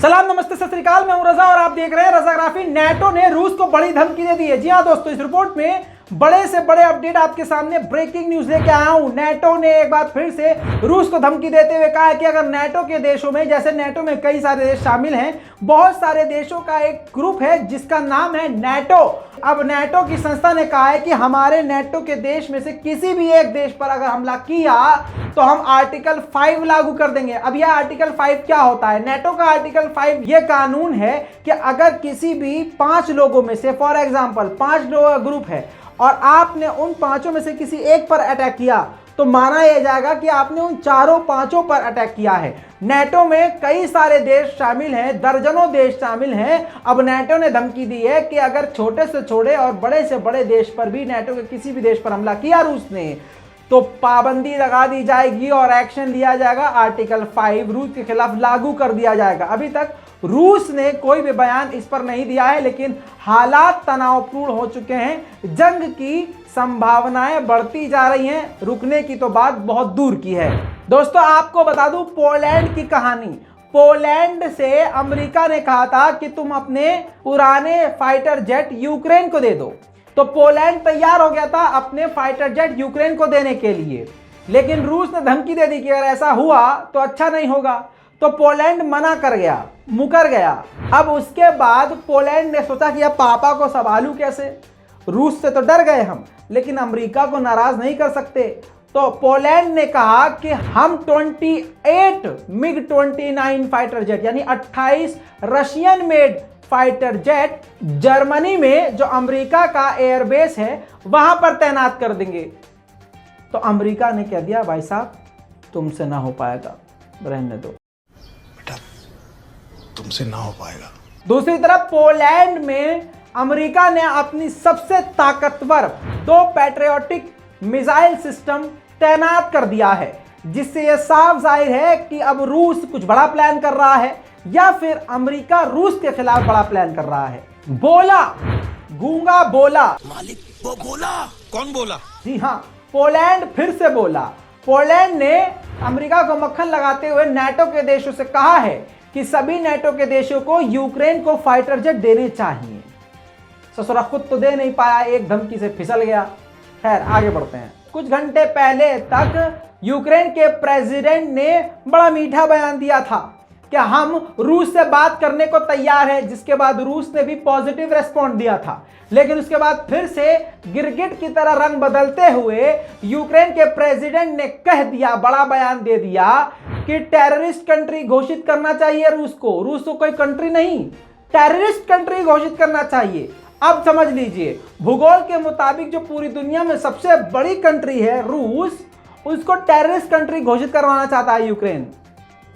सलाम नमस्ते सत श्री अकाल, मैं हूं रजा और आप देख रहे हैं रजाग्राफी। नेटो ने रूस को बड़ी धमकी दे दी है। जी हां दोस्तों, इस रिपोर्ट में बड़े से बड़े अपडेट आपके सामने ब्रेकिंग न्यूज लेके आया हूं। नेटो ने एक बार फिर से रूस को धमकी देते हुए कहा है कि अगर नेटो के देशों में, जैसे नेटो में कई सारे देश शामिल हैं, बहुत सारे देशों का एक ग्रुप है जिसका नाम है नेटो। अब नेटो की संस्था ने कहा है कि हमारे नेटो के देश में से किसी भी एक देश पर अगर हमला किया तो हम आर्टिकल 5 लागू कर देंगे। अब यह आर्टिकल 5 क्या होता है? नेटो का आर्टिकल 5 यह कानून है कि अगर किसी भी 5 लोगों में से, फॉर एग्जांपल 5 लोगों का ग्रुप है और आपने उन 5 में से किसी एक पर अटैक किया तो माना यह जाएगा कि आपने उन 4-5 पर अटैक किया है। नेटो में कई सारे देश शामिल हैं, दर्जनों देश शामिल हैं। अब नेटो ने धमकी दी है कि अगर छोटे से छोटे और बड़े से बड़े देश पर भी, नेटो के किसी भी देश पर हमला किया रूस ने, तो पाबंदी लगा दी जाएगी और एक्शन लिया जाएगा। आर्टिकल 5 रूस के खिलाफ लागू कर दिया जाएगा। अभी तक रूस ने कोई भी बयान इस पर नहीं दिया है, लेकिन हालात तनावपूर्ण हो चुके हैं। जंग की संभावनाएं बढ़ती जा रही हैं, रुकने की तो बात बहुत दूर की है। दोस्तों आपको बता दूं पोलैंड की कहानी। पोलैंड से अमेरिका ने कहा था कि तुम अपने पुराने फाइटर जेट यूक्रेन को दे दो, तो पोलैंड तैयार हो गया था अपने फाइटर जेट यूक्रेन को देने के लिए। लेकिन रूस ने धमकी दे दी कि अगर ऐसा हुआ तो अच्छा नहीं होगा, तो पोलैंड मना कर गया, मुकर गया। अब उसके बाद पोलैंड ने सोचा कि अब पापा को संभालूं कैसे, रूस से तो डर गए हम, लेकिन अमेरिका को नाराज नहीं कर सकते। तो पोलैंड ने कहा कि हम 28 मिग-29 फाइटर जेट यानी 28 Russian made fighter jet Germany में, जो अमेरिका का एयरबेस है, वहां पर तैनात कर देंगे। तो अमेरिका ने कह दिया भाई साहब तुमसे ना हो पाएगा, रहने दो बेटा, तुमसे ना हो पाएगा। दूसरी तरफ पोलैंड में अमेरिका ने अपनी सबसे ताकतवर 2 पैट्रियोटिक मिसाइल सिस्टम तैनात कर दिया है, जिससे यह साफ जाहिर है कि अब रूस कुछ बड़ा प्लान कर रहा है या फिर अमेरिका रूस के खिलाफ बड़ा प्लान कर रहा है। बोला, गूंगा बोला। मालिक वो बोला। कौन बोला? जी हां, पोलैंड फिर से बोला। पोलैंड ने अमेरिका को मक्खन लगाते हुए नेटो के देशों से कहा है कि सभी नेटो के देशों को यूक्रेन को फाइटर जेट देने चाहिए। ससुरा खुद तो दे नहीं पाया, एक धमकी से फिसल गया। खैर आगे बढ़ते हैं। कुछ घंटे पहले तक यूक्रेन के प्रेसिडेंट ने बड़ा मीठा बयान दिया था कि हम रूस से बात करने को तैयार है, जिसके बाद रूस ने भी पॉजिटिव रेस्पॉन्ड दिया था। लेकिन उसके बाद फिर से गिरगिट की तरह रंग बदलते हुए यूक्रेन के प्रेसिडेंट ने कह दिया, बड़ा बयान दे दिया कि टेररिस्ट कंट्री घोषित करना चाहिए रूस को। रूस को कोई कंट्री नहीं, टेररिस्ट कंट्री घोषित करना चाहिए। अब समझ लीजिए, भूगोल के मुताबिक जो पूरी दुनिया में सबसे बड़ी कंट्री है रूस, उसको टेररिस्ट कंट्री घोषित करवाना चाहता है यूक्रेन।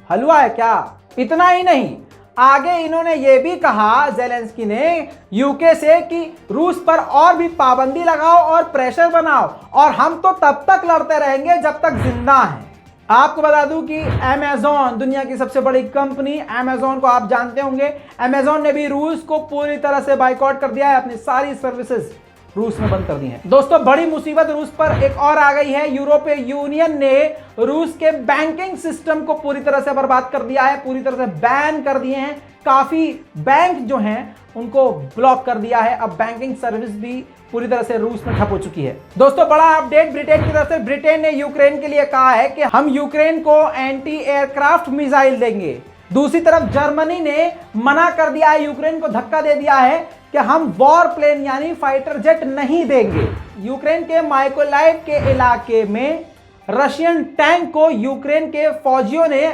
हलवा है क्या? इतना ही नहीं, आगे इन्होंने ये भी कहा, जेलेंस्की ने यूके से, कि रूस पर और भी पाबंदी लगाओ और प्रेशर बनाओ, और हम तो तब तक लड़ते रहेंगे जब तक जिंदा हैं। आपको बता दूं कि अमेज़न, दुनिया की सबसे बड़ी कंपनी, अमेज़न को आप जानते होंगे। अमेज़न ने भी रूस को पूरी तरह से बाइकआउट कर दिया है, अपनी सारी सर्विसेज रूस में बंद कर दी हैं। दोस्तों बड़ी मुसीबत रूस पर एक और आ गई है। यूरोपीय यूनियन ने रूस के बैंकिंग सिस्टम को पूरी तरह से बर्बाद कर दिया है, पूरी तरह से बैन कर दिए हैं। काफी बैंक जो हैं उनको ब्लॉक कर दिया है। अब बैंकिंग सर्विस भी पूरी तरह से रूस में ठप हो चुकी है। दोस्तों बड़ा अपडेट ब्रिटेन की तरफ से। ब्रिटेन ने यूक्रेन के लिए कहा है कि हम यूक्रेन को एंटी एयरक्राफ्ट मिसाइल देंगे। दूसरी तरफ जर्मनी ने मना कर दिया है, यूक्रेन को धक्का दे दिया है कि हम वॉर प्लेन यानी फाइटर जेट नहीं देंगे। यूक्रेन के माइकोलाइव के इलाके में रशियन टैंक को यूक्रेन के फौजियों ने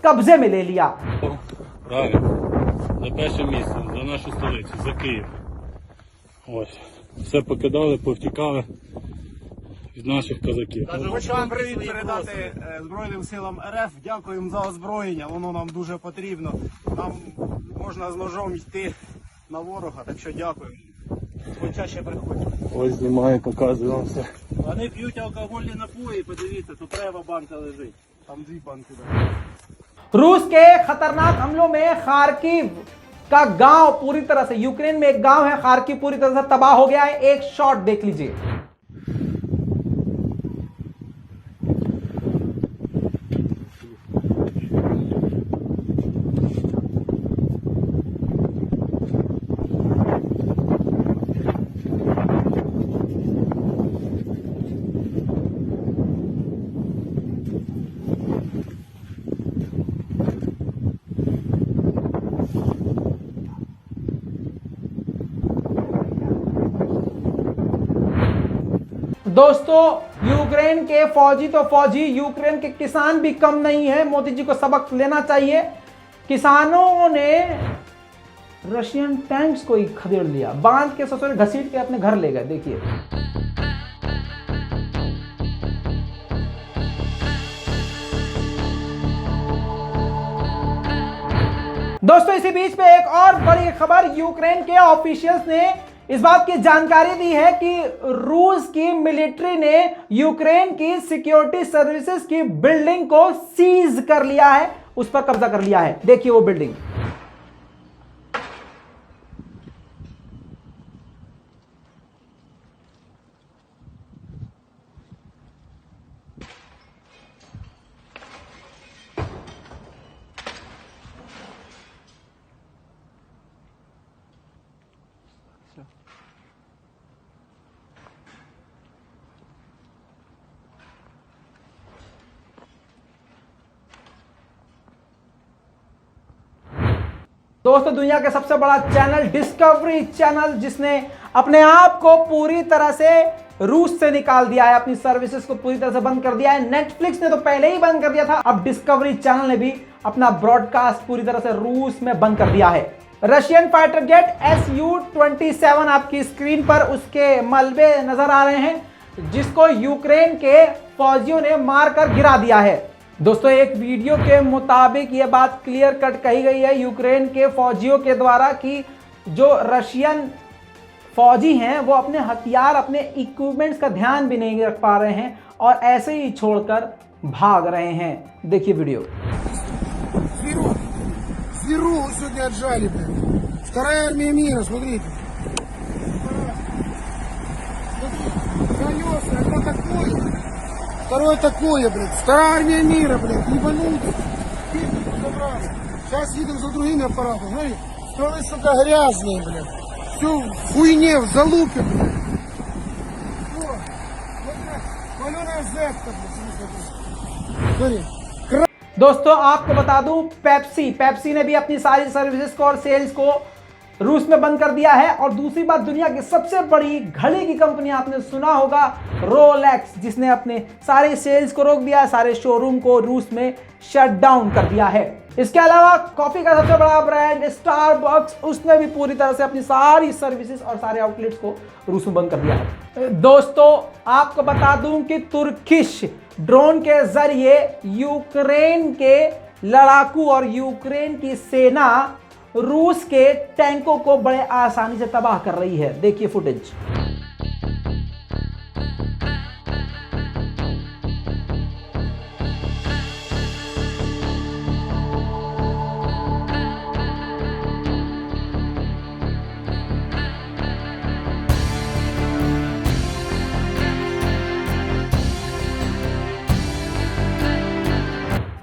कब्जे में ले लिया। За перше місце, за нашу столицю, за Київ. Ось. Все покидали, повтікали від наших козаків. Хочу вам привіт передати Збройним силам РФ. Дякуємо за озброєння, воно нам дуже потрібно. Нам можна з ножом йти на ворога, так що дякуємо. Почаще приходьте. Ось знімаю, показую вам все. Вони п'ють алкогольні напої, подивіться, тут треба банка лежить. Там 2 банки. Да. रूस के खतरनाक हमलों में खार्किव का गांव पूरी तरह से, यूक्रेन में एक गांव है खार्किव, पूरी तरह से तबाह हो गया है। एक शॉट देख लीजिए। दोस्तों यूक्रेन के फौजी तो फौजी, यूक्रेन के किसान भी कम नहीं है। मोदी जी को सबक लेना चाहिए। किसानों ने रशियन टैंक्स को ही खदेड़ लिया, बांध के ससुर घसीट के अपने घर ले गए। देखिए दोस्तों, इसी बीच पे एक और बड़ी खबर, यूक्रेन के ऑफिशियल्स ने इस बात की जानकारी दी है कि रूस की मिलिट्री ने यूक्रेन की सिक्योरिटी सर्विसेज की बिल्डिंग को सीज कर लिया है, उस पर कब्जा कर लिया है। देखिए वो बिल्डिंग। दोस्तों दुनिया का सबसे बड़ा चैनल डिस्कवरी चैनल, जिसने अपने आप को पूरी तरह से रूस से निकाल दिया है, अपनी सर्विसेज को पूरी तरह से बंद कर दिया है। नेटफ्लिक्स ने तो पहले ही बंद कर दिया था, अब डिस्कवरी चैनल ने भी अपना ब्रॉडकास्ट पूरी तरह से रूस में बंद कर दिया है। रशियन फाइटर जेट Su-27 आपकी स्क्रीन पर उसके मलबे नजर आ रहे हैं, जिसको यूक्रेन के फौजियों ने मारकर गिरा दिया है। दोस्तों एक वीडियो के मुताबिक यह बात क्लियर कट कही गई है यूक्रेन के फौजियों के द्वारा कि जो रशियन फौजी हैं वो अपने हथियार, अपने इक्विपमेंट्स का ध्यान भी नहीं रख पा रहे हैं और ऐसे ही छोड़कर भाग रहे हैं। देखिए वीडियो। сегодня отжали, блядь. Вторая армия мира, смотрите. Колеса, это такое. Второе такое, блядь. Вторая армия мира, блядь. Ебанутый. Сейчас едем за другими аппаратами. Смотри, стволы, сука, грязные, блядь. Все в хуйне, в залупе, блядь. Паленая зетка, блядь. Смотри. दोस्तों आपको बता दूं, पेप्सी ने भी अपनी सारी सर्विसेज को और सेल्स को रूस में बंद कर दिया है। और दूसरी बात, दुनिया की सबसे बड़ी घड़ी की कंपनी आपने सुना होगा रोलेक्स, जिसने अपने सारे सेल्स को रोक दिया, सारे शोरूम को रूस में शट डाउन कर दिया है। इसके अलावा कॉफी का सबसे बड़ा ब्रांड स्टारबक्स, उसने भी पूरी तरह से अपनी सारी सर्विसेज और सारे आउटलेट्स को रूस में बंद कर दिया है। दोस्तों आपको बता दूं कि तुर्किश ड्रोन के जरिए यूक्रेन के लड़ाकू और यूक्रेन की सेना रूस के टैंकों को बड़े आसानी से तबाह कर रही है। देखिए फुटेज।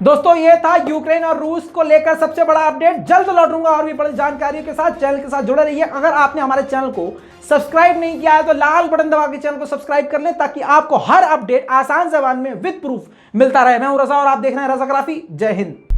दोस्तों ये था यूक्रेन और रूस को लेकर सबसे बड़ा अपडेट। जल्द लौटूंगा और भी बड़ी जानकारियों के साथ। चैनल के साथ जुड़े रहिए। अगर आपने हमारे चैनल को सब्सक्राइब नहीं किया है तो लाल बटन दबा के चैनल को सब्सक्राइब कर लें, ताकि आपको हर अपडेट आसान ज़बान में विद प्रूफ मिलता रहे। मैं हूं रजा और आप देख रहे हैं रजाग्राफी। जय हिंद।